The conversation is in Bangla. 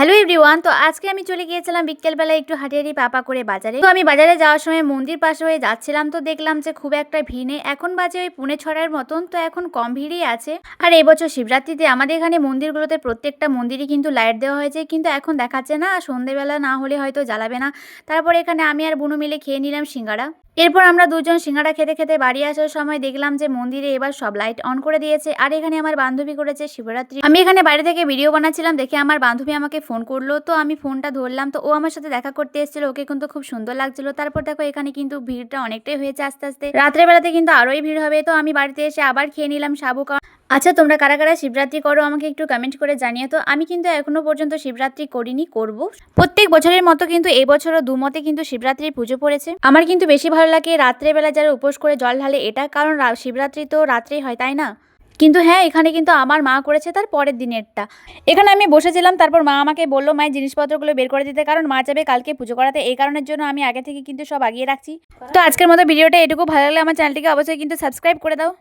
Hello everyone. তো আজকে আমি চলে গিয়েছিলাম বিকেলবেলা একটু হাঁটিহাঁটি পাপা করে বাজারে। তো আমি বাজারে যাওয়ার সময় মন্দির পাশে হয়ে যাচ্ছিলাম, তো দেখলাম যে খুব একটা ভিড় নেই। এখন বাজে ওই 6:45 মতন, তো এখন কম ভিড়ই আছে। আর এবছর শিবরাত্রিতে আমাদের এখানে মন্দিরগুলোতে প্রত্যেকটা মন্দিরই কিন্তু লাইট দেওয়া হয়েছে, কিন্তু এখন দেখাচ্ছে না, সন্ধেবেলা না হলে হয়তো জ্বালাবে না। তারপরে এখানে আমি আর বুনু মিলে খেয়ে নিলাম সিঙ্গাড়া। এরপর আমরা দুজন সিঙ্গাড়া খেতে খেতে বাড়ি আসার সময় দেখলাম যে মন্দিরে এবার সব লাইট অন করে দিয়েছে। আর এখানে আমার বান্ধবী করেছে শিবরাত্রি। আমি এখানে বাইরে থেকে ভিডিও বানাচ্ছিলাম দেখে আমার বান্ধবী আমাকে ফোন করলো, তো আমি ফোনটা ধরলাম। তো ও আমার সাথে দেখা করতে এসেছিল, ওকে কিন্তু খুব সুন্দর লাগছিল। তারপর দেখো এখানে কিন্তু ভিড়টা অনেকটাই হয়েছে আস্তে আস্তে। রাত্রের বেলাতে কিন্তু আরোই ভিড় হবে। তো আমি বাড়িতে এসে আবার খেয়ে নিলাম সাবু। আচ্ছা, তোমরা কারা কারা শিবরাত্রি করো আমাকে একটু কমেন্ট করে জানিও। তো আমি কিন্তু এখনো পর্যন্ত শিবরাত্রি করিনি, করব। প্রত্যেক বছরের মতো কিন্তু এই বছরও দুমতে কিন্তু শিবরাত্রির পুজো পড়েছে। আমার কিন্তু বেশি ভালো লাগে রাত্রেবেলা যারা উপোস করে জল ঢালে এটা, কারণ শিবরাত্রি তো রাত্রেই হয়, তাই না? কিন্তু হ্যাঁ, এখানে কিন্তু আমার মা করেছে তার পরের দিনেরটা। এখানে আমি বসেছিলাম, তারপর মা আমাকে বললো মায়ের জিনিসপত্রগুলো বের করে দিতে, কারণ মা যাবে কালকে পুজো করাতে। এই কারণের জন্য আমি আগে থেকে কিন্তু সব আগিয়ে রাখছি। তো আজকের মতো ভিডিওটা এটুকু। ভালো লাগলে আমার চ্যানেলটিকে অবশ্যই কিন্তু সাবস্ক্রাইব করে দাও।